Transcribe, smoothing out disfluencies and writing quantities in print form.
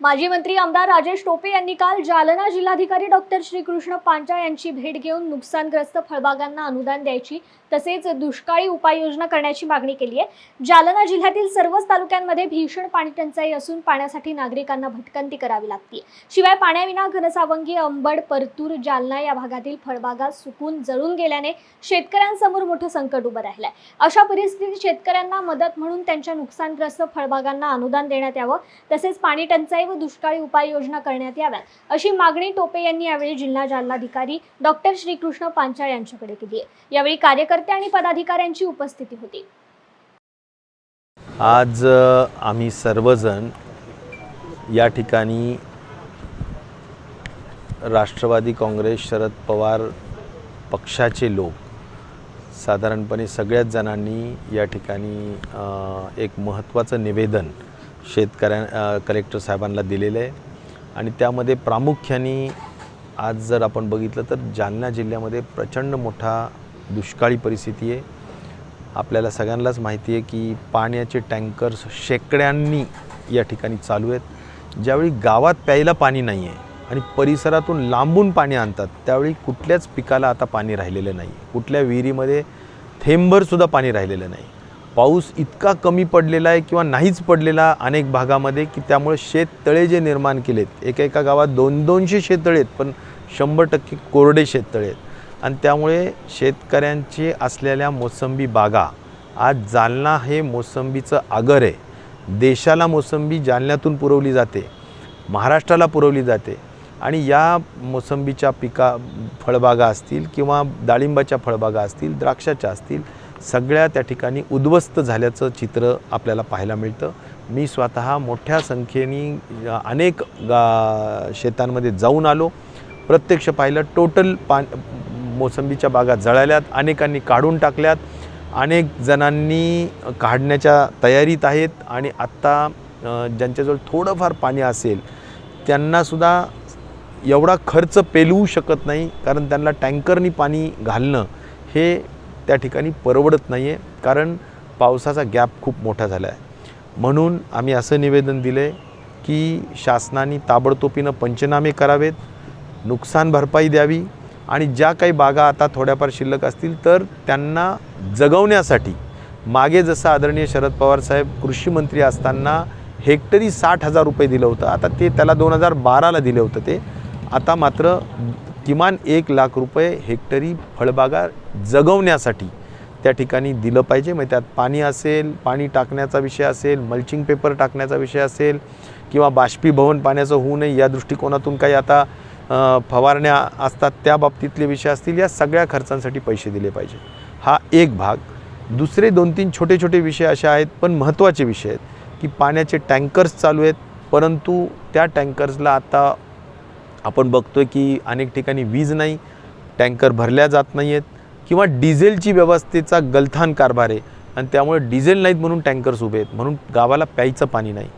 माजी मंत्री आमदार राजेश टोपे यांनी काल जालना जिल्हाधिकारी डॉक्टर श्रीकृष्ण पांचाळ यांची भेट घेऊन नुकसानग्रस्त फळबागांना अनुदान द्यायची तसेच दुष्काळी उपाययोजना करण्याची मागणी केली आहे। जालना जिल्ह्यातील सर्वच तालुक्यांमध्ये भीषण पाणी टंचाई असून पाण्यासाठी नागरिकांना भटकंती करावी लागते। शिवाय पाण्याविना घनसावंगी, अंबड, परतूर, जालना या भागातील फळबागा सुकून जळून गेल्याने शेतकऱ्यांसमोर मोठं संकट उभं राहिलंय। अशा परिस्थितीत शेतकऱ्यांना मदत म्हणून त्यांच्या नुकसानग्रस्त फळबागांना अनुदान देण्यात यावं तसेच पाणी टंचाई व दुष्काळी उपाययोजना करण्यात याव्यात अशी मागणी टोपे यांनी यावेळी जिल्हा जिल्हाधिकारी डॉक्टर श्रीकृष्ण पांचाळ यांच्याकडे केली आहे। यावेळी कार्यकर्ते आणि पदाधिकाऱ्यांची उपस्थिती होती। आज आम्ही सर्वजण या ठिकाणी राष्ट्रवादी काँग्रेस शरद पवार पक्षाचे लोक साधारणपणे सगळ्याच जणांनी या ठिकाणी एक महत्त्वाचं निवेदन कलेक्टर साहेबांना दिलेलं आहे आणि त्यामध्ये प्रामुख्याने आज जर आपण बघितलं तर जालना जिल्ह्यामध्ये प्रचंड मोठा दुष्काळी परिस्थिती आहे। आपल्याला सगळ्यांनाच माहिती आहे की पाण्याचे टँकर्स शेकड्यांनी या ठिकाणी चालू आहेत। ज्यावेळी गावात प्यायला पाणी नाही आहे आणि परिसरातून लांबून पाणी आणतात त्यावेळी कुठल्याच पिकाला आता पाणी राहिलेलं नाही, कुठल्या विहिरीमध्ये थेंबभरसुद्धा पाणी राहिलेलं नाही। पाऊस इतका कमी पडलेला आहे किंवा नाहीच पडलेला अनेक भागामध्ये की त्यामुळे शेततळे जे निर्माण केलेत, एका गावात 200-200 शेततळे आहेत पण 100% कोरडे शेततळे आहेत आणि त्यामुळे शेतकऱ्यांचे असलेल्या मोसंबी बागा, आज जालना हे मोसंबीचं आगर आहे। देशाला मोसंबी जालन्यातून पुरवली जाते, महाराष्ट्राला पुरवली जाते आणि या मोसंबीच्या फळबागा असतील किंवा डाळिंबाच्या फळबागा असतील, द्राक्षाच्या असतील, सगळ्या त्या ठिकाणी उद्ध्वस्त झाल्याचं चित्र आपल्याला पाहायला मिळतं। मी स्वतः मोठ्या संख्येने अनेक शेतांमध्ये जाऊन आलो, प्रत्यक्ष पाहिलं। टोटल मोसंबीच्या बागा जळाल्यात, अनेकांनी काढून टाकल्यात, अनेक जणांनी काढण्याच्या तयारीत आहेत आणि आत्ता ज्यांच्याजवळ थोडंफार पाणी असेल त्यांनासुद्धा एवढा खर्च पेलवू शकत नाही, कारण त्यांना टँकरनी पाणी घालणं हे त्या ठिकाणी परवडत नाही आहे, कारण पावसाचा गॅप खूप मोठा झाला आहे। म्हणून आम्ही असं निवेदन दिलं आहे की शासनाने ताबडतोबीनं पंचनामे करावेत, नुकसान भरपाई द्यावी आणि ज्या काही बागा आता थोड्याफार शिल्लक असतील तर त्यांना जगवण्यासाठी मागे जसं आदरणीय शरद पवार साहेब कृषी मंत्री असताना हेक्टरी 60,000 रुपये दिलं होतं, आता ते त्याला 2012ला दिलं होतं, ते आता मात्र किमान 1 लाख रुपये हेक्टरी फळबागा जगवण्यासाठी त्या ठिकाणी दिलं पाहिजे। मग त्यात पाणी असेल, पाणी टाकण्याचा विषय असेल, मल्चिंग पेपर टाकण्याचा विषय असेल किंवा बाष्पीभवन पाण्याचं होऊ नये या दृष्टिकोनातून काही आता फवारण्या असतात त्या बाबतीतले विषय असतील, या सगळ्या खर्चांसाठी पैसे दिले पाहिजे। हा एक भाग। दुसरे 2-3 छोटे विषय असे आहेत पण महत्त्वाचे विषय आहेत की पाण्याचे टँकर्स चालू आहेत, परंतु त्या टँकर्सला आता आपण बघतोय की अनेक ठिकाणी वीज नाही, टँकर भरल्या जात नाही आहेत किंवा डिझेलची व्यवस्थेचा गलथान कारभार आहे आणि त्यामुळे डिझेल नाहीत म्हणून टँकर्स उभे आहेत, म्हणून गावाला प्यायचं पाणी नाही।